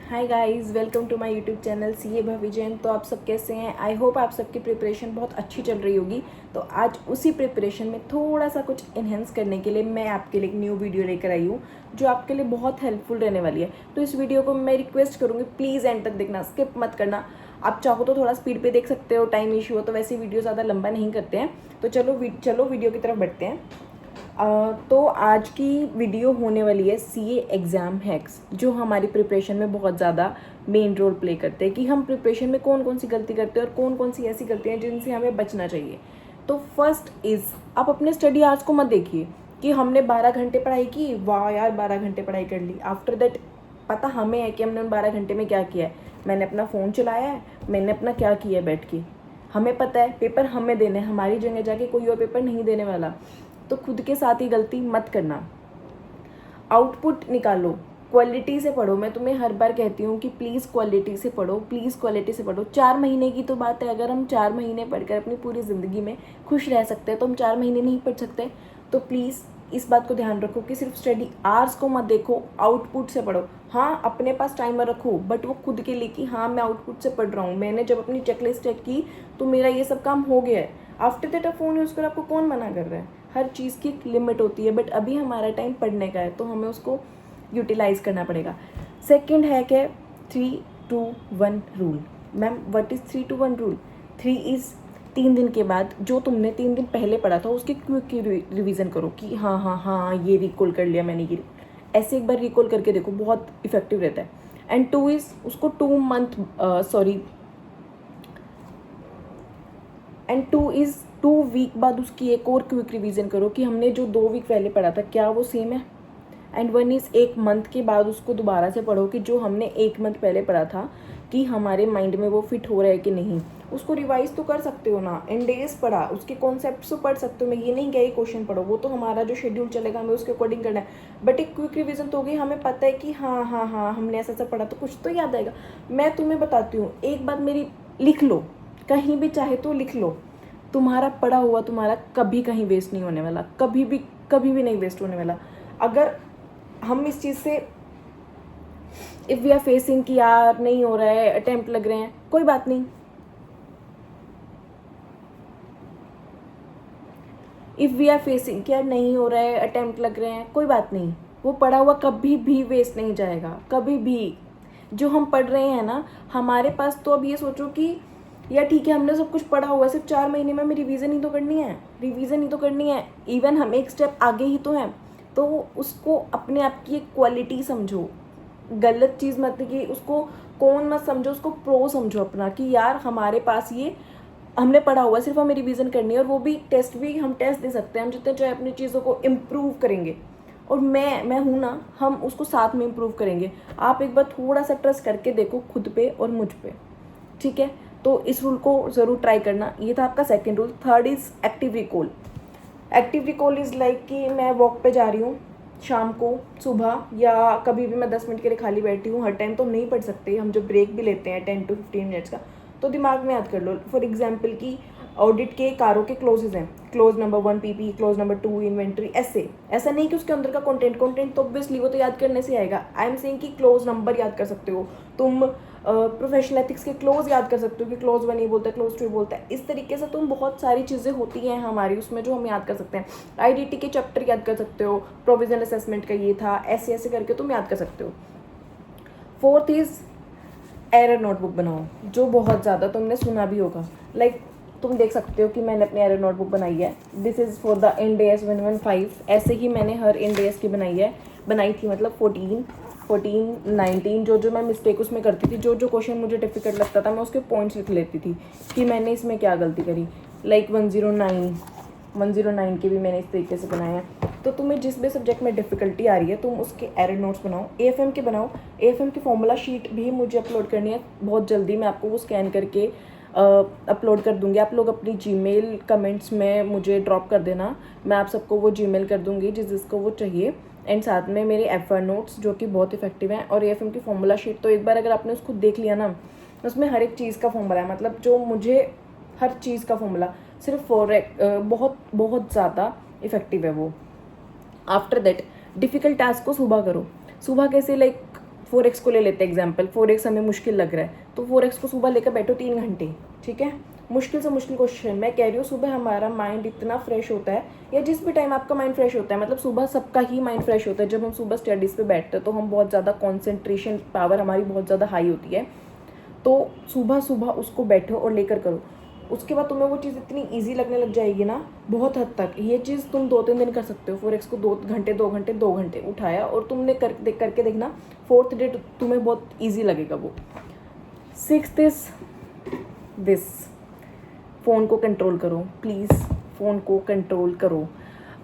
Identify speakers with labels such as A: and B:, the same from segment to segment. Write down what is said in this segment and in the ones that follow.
A: Hi guys, welcome to my YouTube channel CA Bhavision. तो आप सब कैसे हैं? आई होप आप सबकी प्रिपरेशन बहुत अच्छी चल रही होगी। तो आज उसी प्रिपरेशन में थोड़ा सा कुछ इन्हेंस करने के लिए मैं आपके लिए एक न्यू वीडियो लेकर आई हूँ जो आपके लिए बहुत हेल्पफुल रहने वाली है। तो इस वीडियो को मैं रिक्वेस्ट करूँगी, प्लीज़ एंड तक देखना, स्किप मत करना। आप चाहो तो थोड़ा स्पीड पे देख सकते हो, टाइम इशू हो तो वैसे वीडियो ज़्यादा लंबा नहीं करते हैं। तो चलो वीडियो की तरफ बढ़ते हैं। तो आज की वीडियो होने वाली है सीए एग्ज़ाम हैक्स, जो हमारी प्रिपरेशन में बहुत ज़्यादा मेन रोल प्ले करते हैं कि हम प्रिपरेशन में कौन कौन सी गलती करते हैं और कौन कौन सी ऐसी गलतियाँ हैं जिनसे हमें बचना चाहिए। तो फर्स्ट इज़, आप अपने स्टडी आवर्स को मत देखिए कि हमने 12 घंटे पढ़ाई की, वाह यार 12 घंटे पढ़ाई कर ली। आफ्टर दैट पता हमें है कि हमने उन 12 घंटे में क्या किया है। मैंने अपना फ़ोन चलाया है, मैंने अपना क्या किया है बैठ के। हमें पता है पेपर हमें देने, हमारी जगह जाके कोई और पेपर नहीं देने वाला। तो खुद के साथ ही गलती मत करना। आउटपुट निकालो, क्वालिटी से पढ़ो। मैं तुम्हें हर बार कहती हूँ कि प्लीज़ क्वालिटी से पढ़ो, प्लीज़ क्वालिटी से पढ़ो। 4 महीने की तो बात है, अगर हम 4 महीने पढ़कर अपनी पूरी ज़िंदगी में खुश रह सकते हैं तो हम 4 महीने नहीं पढ़ सकते। तो प्लीज़ इस बात को ध्यान रखो कि सिर्फ स्टडी आवर्स को मत देखो, आउटपुट से पढ़ो। हाँ, अपने पास टाइमर रखो, बट वो खुद के लिए कि हाँ मैं आउटपुट से पढ़ रहा हूँ। मैंने जब अपनी चेकलिस्ट चेक की तो मेरा ये सब काम हो गया है। आफ्टर दैट आप फ़ोन यूज़ करो, आपको कौन मना कर रहा है? हर चीज़ की एक लिमिट होती है, बट अभी हमारा टाइम पढ़ने का है तो हमें उसको यूटिलाइज़ करना पड़ेगा। सेकंड है कि 3-2-1 rule. Ma'am what is 3-2-1 rule? 3 is 3 दिन के बाद जो तुमने 3 दिन पहले पढ़ा था उसकी क्विक रिवीजन करो कि हाँ हाँ हाँ ये रिकॉल कर लिया मैंने, ये ऐसे एक बार रिकॉल करके देखो, बहुत इफेक्टिव रहता है। एंड 2 इज़ उसको 2 वीक बाद उसकी एक और क्विक रिवीजन करो कि हमने जो 2 वीक पहले पढ़ा था क्या वो सेम है। एंड 1 इज़ 1 मंथ के बाद उसको दोबारा से पढ़ो कि जो हमने 1 मंथ पहले पढ़ा था कि हमारे माइंड में वो फिट हो रहा है कि नहीं। उसको रिवाइज तो कर सकते हो ना, इन डेज पढ़ा, उसके कॉन्सेप्ट तो पढ़ सकते हो। मैं ये नहीं कह रही क्वेश्चन पढ़ो, वो तो हमारा जो शेड्यूल चलेगा हमें उसके अकॉर्डिंग करना है। बट एक क्विक रिवीजन तो होगी, हमें पता है कि हाँ हाँ हाँ हमने ऐसा ऐसा पढ़ा तो कुछ तो याद आएगा। मैं तुम्हें बताती हूँ, एक बात मेरी लिख लो, कहीं भी चाहे तो लिख लो। तुम्हारा पढ़ा हुआ तुम्हारा कभी कहीं वेस्ट नहीं होने वाला, कभी भी नहीं वेस्ट होने वाला। अगर हम इस चीज़ से इफ़ वी आर फेसिंग कि यार नहीं हो रहा है, अटेम्प्ट लग रहे हैं, कोई बात नहीं। इफ़ वी आर फेसिंग कि यार नहीं हो रहा है, अटेम्प्ट लग रहे हैं, कोई बात नहीं। वो पढ़ा हुआ कभी भी वेस्ट नहीं जाएगा, कभी भी। जो हम पढ़ रहे हैं ना, हमारे पास तो अब ये सोचो कि यार ठीक है हमने सब कुछ पढ़ा हुआ है, सिर्फ 4 महीने में हमें रिवीजन ही तो करनी है, रिवीजन ही तो करनी है। इवन हम एक स्टेप आगे ही तो हैं। तो उसको अपने आप की एक क्वालिटी समझो, गलत चीज़ मत कि उसको कौन मत समझो, उसको प्रो समझो अपना कि यार हमारे पास ये हमने पढ़ा हुआ है, सिर्फ हमें रिवीजन करनी है। और वो भी टेस्ट भी हम टेस्ट दे सकते हैं, हम जितने चाहे अपनी चीज़ों को इम्प्रूव करेंगे। और मैं हूँ ना, हम उसको साथ में इम्प्रूव करेंगे। आप एक बार थोड़ा सा ट्रस्ट करके देखो खुद पे और मुझ पे, ठीक है? तो इस रूल को ज़रूर ट्राई करना। ये था आपका second rule. Third is active recall. Active recall is like कि मैं वॉक पे जा रही हूँ शाम को, सुबह, या कभी भी मैं 10 मिनट के लिए खाली बैठी हूँ। हर टाइम तो हम नहीं पढ़ सकते, हम जो ब्रेक भी लेते हैं 10 to 15 मिनट्स का, तो दिमाग में याद कर लो। फॉर एग्जाम्पल कि ऑडिट के कारों के क्लोजेज हैं, close number 1 PP, close number 2 inventory, ऐसा नहीं कि उसके अंदर का कंटेंट तो ऑब्वियसली वो तो याद करने से आएगा। आई एम सेइंग कि क्लोज नंबर याद कर सकते हो तुम। प्रोफेशनल एथिक्स के क्लोज याद कर सकते हो कि क्लोज 1 ये बोलता है, क्लोज 2 ये बोलता है। इस तरीके से तुम बहुत सारी चीज़ें होती हैं हमारी उसमें जो हम याद कर सकते हैं। आईडीटी के चैप्टर याद कर सकते हो, प्रोविजनल असेसमेंट का ये था, ऐसे ऐसे करके तुम याद कर सकते हो। फोर्थ इज़ एरर नोटबुक बनाओ, जो बहुत ज़्यादा तुमने सुना भी होगा। लाइक तुम देख सकते हो कि मैंने अपनी एरर नोटबुक बनाई है। This is for the Ind AS 115। ऐसे ही मैंने हर इंड AS की बनाई थी, मतलब 14, 19 जो मैं मिस्टेक उसमें करती थी, जो क्वेश्चन मुझे डिफ़िकल्ट लगता था मैं उसके पॉइंट्स लिख लेती थी कि मैंने इसमें क्या गलती करी। लाइक 109 के भी मैंने इस तरीके से बनाया है। तो तुम्हें जिस भी सब्जेक्ट में डिफ़िकल्टी आ रही है तुम उसके एरर नोट्स बनाओ, AFM के बनाओ। AFM की फॉर्मूला शीट भी मुझे अपलोड करनी है बहुत जल्दी, मैं आपको वो स्कैन करके अपलोड कर दूँगी। आप लोग अपनी जीमेल कमेंट्स में मुझे ड्रॉप कर देना, मैं आप सबको वो जीमेल कर दूँगी जिसको वो चाहिए। एंड साथ में मेरे FR नोट्स जो कि बहुत इफेक्टिव हैं, और AFM की फॉर्मूला शीट तो एक बार अगर आपने उसको देख लिया ना, उसमें हर एक चीज़ का फॉर्मूला है, मतलब जो मुझे हर चीज़ का फॉर्मूला सिर्फ बहुत बहुत ज़्यादा इफेक्टिव है वो। आफ्टर दैट डिफ़िकल्ट टास्क को सुबह करो। सुबह कैसे? लाइक 4x को ले लेते हैं एग्जाम्पल, 4x हमें मुश्किल लग रहा है तो 4x को सुबह लेकर बैठो 3 घंटे, ठीक है। मुश्किल से मुश्किल क्वेश्चन मैं कह रही हूँ, सुबह हमारा माइंड इतना फ्रेश होता है, या जिस भी टाइम आपका माइंड फ्रेश होता है, मतलब सुबह सबका ही माइंड फ्रेश होता है। जब हम सुबह स्टडीज़ पे बैठते हैं तो हम बहुत ज़्यादा कॉन्सेंट्रेशन पावर हमारी बहुत ज़्यादा हाई होती है। तो सुबह सुबह उसको बैठो और लेकर करो, उसके बाद तुम्हें वो चीज़ इतनी ईजी लगने लग जाएगी ना, बहुत हद तक। ये चीज़ तुम 2-3 दिन कर सकते हो। 4x को 2 घंटे उठाया और तुमने करके देखना, 4th डे तुम्हें बहुत ईजी लगेगा वो। 6th इज दिस, फ़ोन को कंट्रोल करो प्लीज़, फ़ोन को कंट्रोल करो।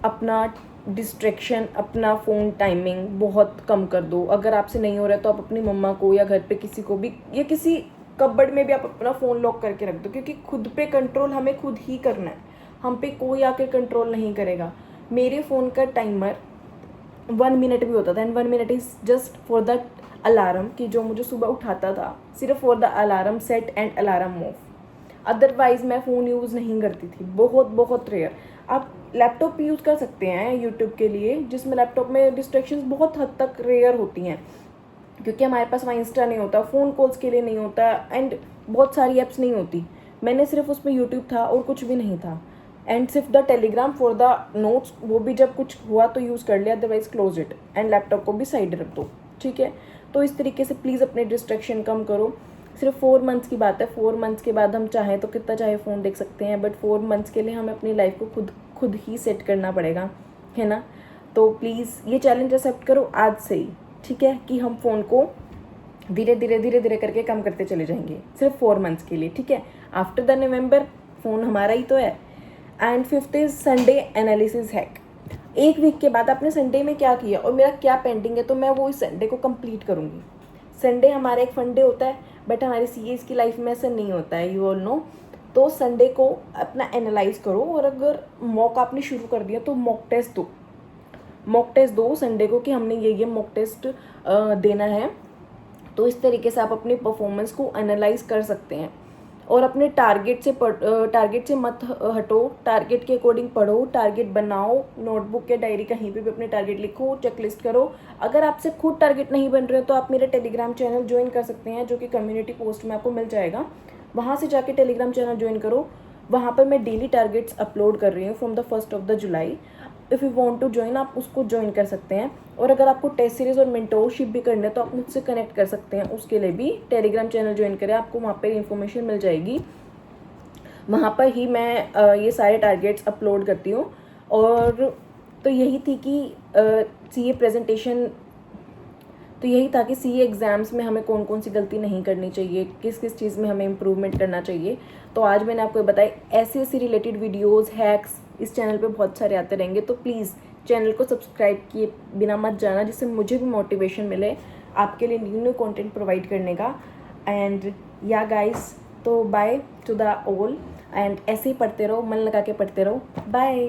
A: अपना डिस्ट्रैक्शन, अपना फ़ोन टाइमिंग बहुत कम कर दो। अगर आपसे नहीं हो रहा है तो आप अपनी मम्मा को या घर पे किसी को भी, या किसी कपबोर्ड में भी आप अपना फ़ोन लॉक करके रख दो, क्योंकि खुद पे कंट्रोल हमें खुद ही करना है, हम पे कोई आके कंट्रोल नहीं करेगा। मेरे फ़ोन का टाइमर 1 मिनट भी होता था, and 1 minute is just for the alarm, कि जो मुझे सुबह उठाता था, सिर्फ for the alarm set and alarm off. Otherwise मैं फ़ोन यूज़ नहीं करती थी, बहुत बहुत रेयर। आप लैपटॉप यूज़ कर सकते हैं यूट्यूब के लिए, जिसमें लैपटॉप में डिस्ट्रैक्शंस बहुत हद तक रेयर होती हैं, क्योंकि हमारे पास वहाँ इंस्टा नहीं होता, फ़ोन कॉल्स के लिए नहीं होता, एंड बहुत सारी ऐप्स नहीं होती। मैंने सिर्फ उसमें यूट्यूब था और कुछ भी नहीं था, एंड सिर्फ the Telegram for the notes, वो भी जब कुछ हुआ तो यूज़ कर लिया, otherwise close it, and laptop को भी साइड रख दो, ठीक है। तो इस तरीके से प्लीज़ अपने डिस्ट्रैक्शन कम करो। सिर्फ 4 मंथ्स की बात है, 4 मंथ्स के बाद हम चाहें तो कितना चाहे फ़ोन देख सकते हैं, बट 4 मंथ्स के लिए हमें अपनी लाइफ को खुद ही सेट करना पड़ेगा, है ना। तो प्लीज़ ये चैलेंज एक्सेप्ट करो आज से ही, ठीक है, कि हम फ़ोन को धीरे धीरे करके कम करते चले जाएंगे, सिर्फ 4 मंथ्स के लिए, ठीक है। आफ्टर द नवंबर फ़ोन हमारा ही तो है। And 5th is Sunday analysis hack. एक वीक के बाद आपने संडे में क्या किया और मेरा क्या पेंडिंग है, तो मैं वो इस संडे को कंप्लीट करूँगी। संडे हमारा एक फन डे होता है, बट हमारी सीएस की लाइफ में ऐसा नहीं होता है, यू ऑल नो। तो संडे को अपना एनालाइज करो, और अगर मॉक आपने शुरू कर दिया तो मॉक टेस्ट दो संडे को, कि हमने ये मॉक टेस्ट देना है। तो इस तरीके से आप अपनी परफॉर्मेंस को एनालाइज कर सकते हैं, और अपने टारगेट से मत हटो, टारगेट के अकॉर्डिंग पढ़ो, टारगेट बनाओ, नोटबुक या डायरी कहीं पे भी अपने टारगेट लिखो, चेकलिस्ट करो। अगर आपसे खुद टारगेट नहीं बन रहे हो तो आप मेरा टेलीग्राम चैनल ज्वाइन कर सकते हैं, जो कि कम्युनिटी पोस्ट में आपको मिल जाएगा। वहाँ से जाके टेलीग्राम चैनल ज्वाइन करो, वहाँ पर मैं डेली टारगेट्स अपलोड कर रही हूँ from the 1st of July. If you want to join, आप उसको ज्वाइन कर सकते हैं। और अगर आपको टेस्ट सीरीज़ और मेंटोरशिप भी करना है तो आप मुझसे कनेक्ट कर सकते हैं, उसके लिए भी टेलीग्राम चैनल ज्वाइन करें, आपको वहाँ पर इन्फॉर्मेशन मिल जाएगी। वहाँ पर ही मैं ये सारे टारगेट्स अपलोड करती हूँ। और तो यही थी कि सीए प्रेजेंटेशन, तो यही था कि सीए एग्ज़ाम्स में हमें कौन कौन सी गलती नहीं करनी चाहिए, किस किस चीज़ में हमें इम्प्रूवमेंट करना चाहिए। तो आज मैंने आपको बताई, ऐसे रिलेटेड वीडियोस, हैक्स इस चैनल पे बहुत सारे आते रहेंगे। तो प्लीज़ चैनल को सब्सक्राइब किए बिना मत जाना, जिससे मुझे भी मोटिवेशन मिले आपके लिए न्यू कंटेंट प्रोवाइड करने का। एंड या गाइस, तो by two the all, and ऐसे ही पढ़ते रहो, मन लगा के पढ़ते रहो। बाय।